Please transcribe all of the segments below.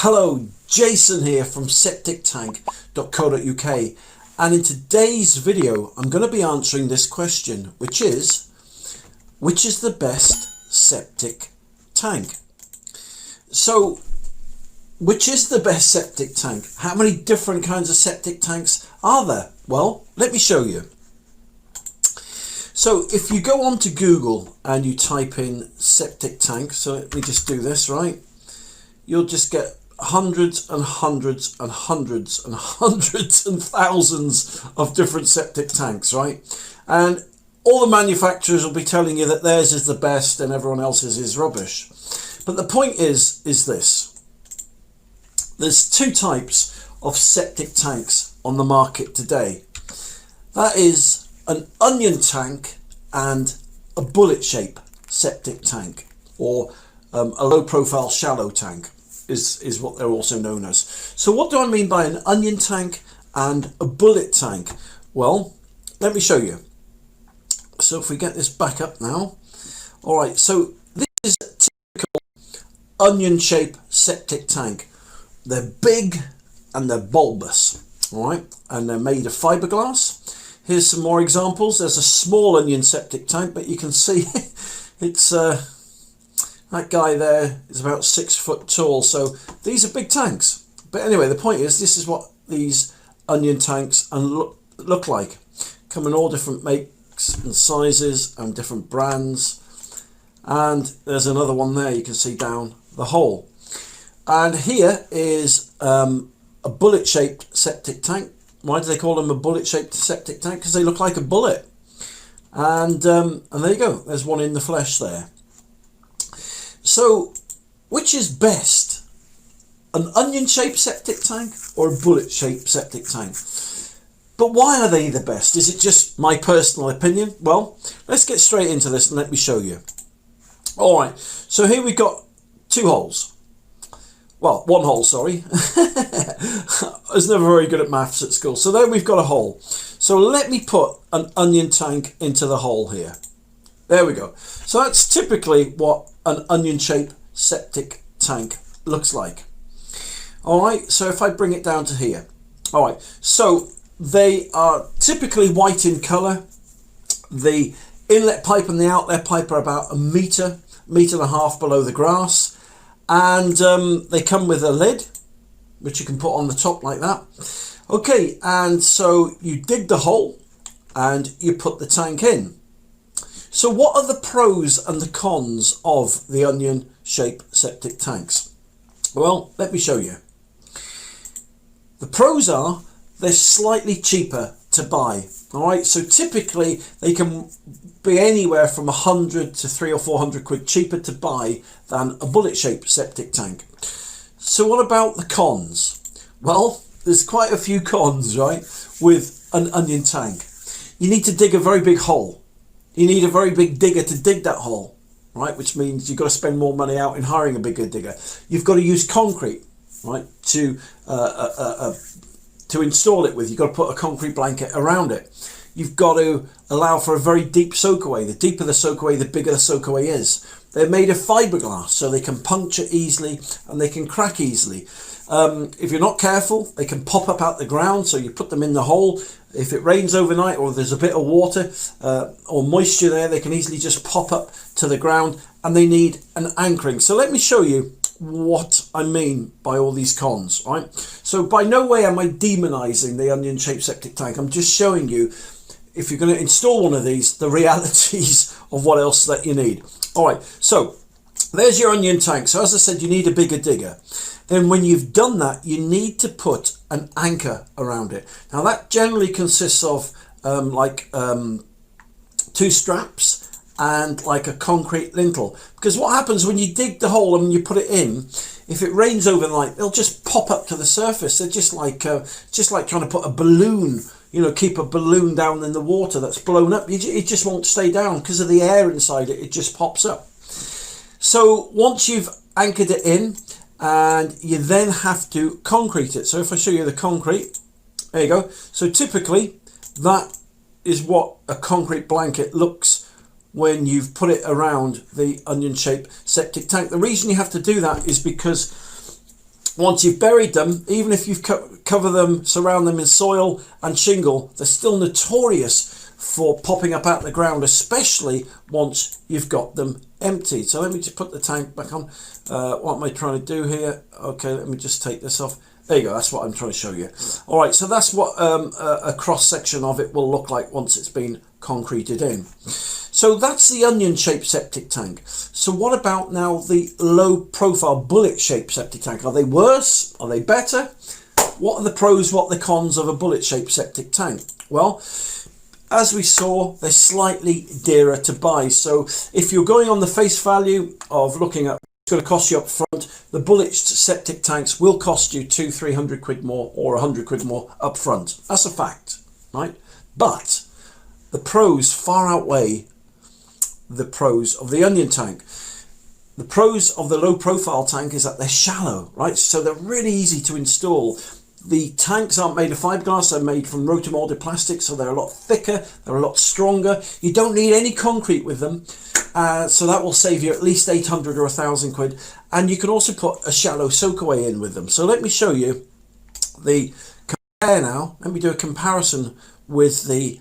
Hello, Jason here from septictank.co.uk, and in today's video I'm going to be answering this question, which is the best septic tank? So which is the best septic tank? How many different kinds of septic tanks are there? Well, let me show you. So if you go on to Google and you type in septic tank, so let me just do this, right? You'll just get hundreds and hundreds and hundreds and hundreds and thousands of different septic tanks, right? And all the manufacturers will be telling you that theirs is the best and everyone else's is rubbish. But the point is this. There's two types of septic tanks on the market today. That is an onion tank and a bullet shape septic tank, or a low profile shallow tank is what they're also known as. So what do I mean by an onion tank and a bullet tank? Well, let me show you. So if we get this back up now. All right, so this is a typical onion shape septic tank. They're big and they're bulbous, all right, and they're made of fiberglass. Here's some more examples. There's a small onion septic tank, but you can see it's that guy there is about 6 foot tall. So these are big tanks. But anyway, the point is, this is what these onion tanks look like. Come in all different makes and sizes and different brands. And there's another one there you can see down the hole. And here is a bullet shaped septic tank. Why do they call them a bullet shaped septic tank? Because they look like a bullet. And there you go. There's one in the flesh there. So which is best? An onion shaped septic tank or a bullet shaped septic tank? But why are they the best? Is it just my personal opinion? Well, let's get straight into this and let me show you. All right. So here we've got two holes. Well, one hole, sorry. I was never very good at maths at school. So there we've got a hole. So let me put an onion tank into the hole here. There we go. So that's typically what an onion shaped septic tank looks like. All right, so if I bring it down to here. All right, so they are typically white in color. The inlet pipe and the outlet pipe are about a meter and a half below the grass. And they come with a lid, which you can put on the top like that. Okay, and so you dig the hole and you put the tank in. So what are the pros and the cons of the onion shaped septic tanks? Well, let me show you. The pros are they're slightly cheaper to buy. All right, so typically they can be anywhere from 100 to 300 or 400 quid cheaper to buy than a bullet shaped septic tank. So what about the cons? Well, there's quite a few cons, right, with an onion tank. You need to dig a very big hole. You need a very big digger to dig that hole, right, which means you've got to spend more money out in hiring a bigger digger. You've got to use concrete, right, to install it with. You've got to put a concrete blanket around it. You've got to allow for a very deep soakaway. The deeper the soakaway, the bigger the soakaway is. They're made of fiberglass, so they can puncture easily and they can crack easily. If you're not careful, they can pop up out the ground, so you put them in the hole. If it rains overnight or there's a bit of water or moisture there, they can easily just pop up to the ground, and they need an anchoring. So let me show you what I mean by all these cons, right? So by no way am I demonizing the onion shaped septic tank. I'm just showing you, if you're going to install one of these, the realities of what else that you need. All right, so there's your onion tank. So as I said, you need a bigger digger. Then when you've done that, you need to put an anchor around it. Now that generally consists of two straps and like a concrete lintel, because what happens when you dig the hole and you put it in, if it rains overnight, they'll just pop up to the surface. They're just like trying to put a balloon, keep a balloon down in the water that's blown up. It just won't stay down because of the air inside it. It just pops up. So once you've anchored it in, and you then have to concrete it. So if I show you the concrete, there you go. So typically that is what a concrete blanket looks when you've put it around the onion shaped septic tank. The reason you have to do that is because once you've buried them, even if you've cover them, surround them in soil and shingle, they're still notorious for popping up out of the ground, especially once you've got them emptied. So let me just put the tank back on. What am I trying to do here? Okay, let me just take this off. There you go, that's what I'm trying to show you. All right, so that's what a cross section of it will look like once it's been concreted in. So that's the onion-shaped septic tank. So what about now the low-profile bullet-shaped septic tank? Are they worse? Are they better? What are the pros, what are the cons of a bullet-shaped septic tank? Well, as we saw, they're slightly dearer to buy. So if you're going on the face value of looking at it's going to cost you up front, the bullet septic tanks will cost you 200-300 quid more or 100 quid more up front. That's a fact, right? But the pros far outweigh the pros of the onion tank. The pros of the low profile tank is that they're shallow, right? So they're really easy to install. The tanks aren't made of fiberglass, they're made from rotomolded plastic, so they're a lot thicker, they're a lot stronger. You don't need any concrete with them, so that will save you at least 800 or 1,000 quid. And you can also put a shallow soakaway in with them. So let me show you the compare now. Let me do a comparison with the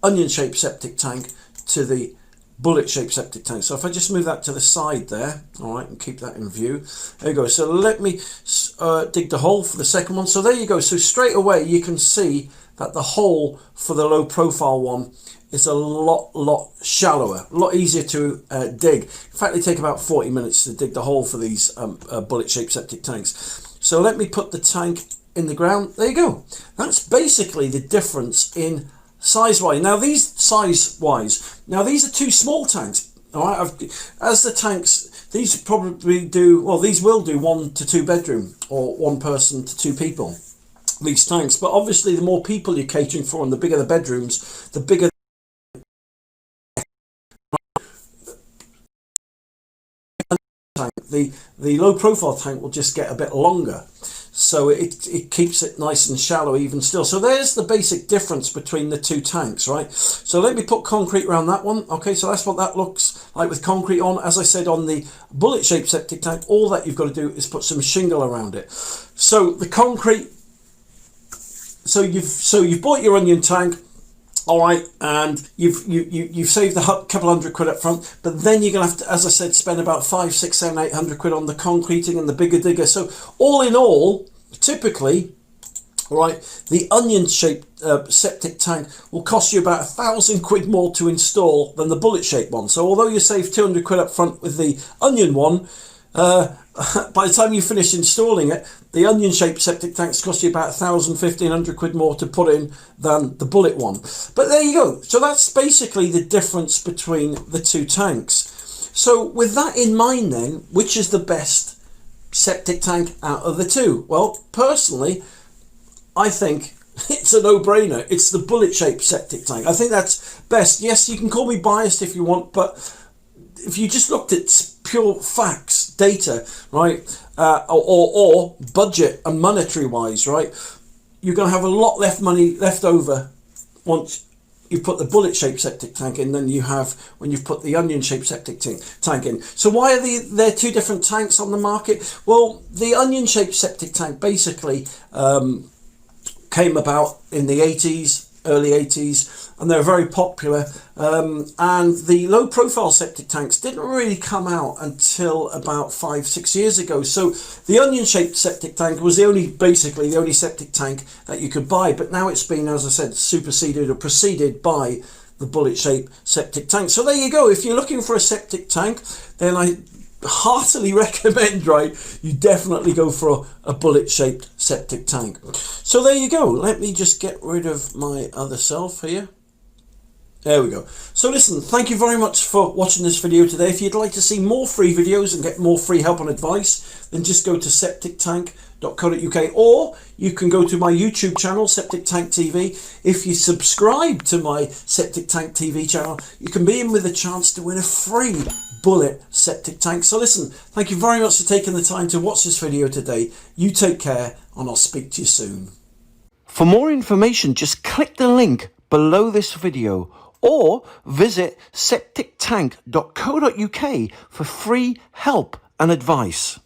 onion-shaped septic tank to the bullet-shaped septic tank. So if I just move that to the side there, all right, and keep that in view. There you go. So let me dig the hole for the second one. So there you go. So straight away you can see that the hole for the low-profile one is a lot shallower, a lot easier to dig. In fact, they take about 40 minutes to dig the hole for these bullet-shaped septic tanks. So let me put the tank in the ground. There you go. That's basically the difference in size-wise. Now these size-wise, now these are two small tanks. All right, as the tanks, these probably do, well, these will do 1 to 2 bedroom or 1 person to 2 people, these tanks. But obviously the more people you're catering for and the bigger the bedrooms, the bigger the low profile tank will just get a bit longer. So it keeps it nice and shallow even still. So there's the basic difference between the two tanks, right? So let me put concrete around that one. Okay, so that's what that looks like with concrete on. As I said, on the bullet-shaped septic tank, all that you've got to do is put some shingle around it. So the concrete, so you've bought your onion tank, all right, and you've saved a couple hundred quid up front, but then you're gonna have to, as I said, spend about 5, 6, 7, 800 quid on the concreting and the bigger digger. So all in all, typically, all right, the onion-shaped septic tank will cost you about 1,000 quid more to install than the bullet-shaped one. So although you save 200 quid up front with the onion one, by the time you finish installing it, the onion-shaped septic tanks cost you about 1,000, 1,500 quid more to put in than the bullet one. But there you go. So that's basically the difference between the two tanks. So with that in mind then, which is the best septic tank out of the two? Well, personally, I think it's a no-brainer. It's the bullet-shaped septic tank. I think that's best. Yes, you can call me biased if you want, but if you just looked at pure facts, data, right, or budget and monetary wise, right, you're going to have a lot less money left over once you put the bullet-shaped septic tank in than you have when you've put the onion-shaped septic tank in. So why are there two different tanks on the market? Well, the onion-shaped septic tank basically came about in the 80s, early 80s, and they're very popular, and the low profile septic tanks didn't really come out until about 5-6 years ago. So the onion shaped septic tank was basically the only septic tank that you could buy, but now it's been, as I said, superseded or preceded by the bullet shaped septic tank. So there you go. If you're looking for a septic tank, then I heartily recommend, right, you definitely go for a bullet shaped septic tank. So there you go. Let me just get rid of my other self here. There we go. So listen, thank you very much for watching this video today. If you'd like to see more free videos and get more free help and advice, then just go to septictank.co.uk, or you can go to my YouTube channel, Septic Tank TV. If you subscribe to my Septic Tank TV channel, you can be in with a chance to win a free bullet septic tank. So listen, thank you very much for taking the time to watch this video today. You take care, and I'll speak to you soon. For more information, just click the link below this video, or visit septictank.co.uk for free help and advice.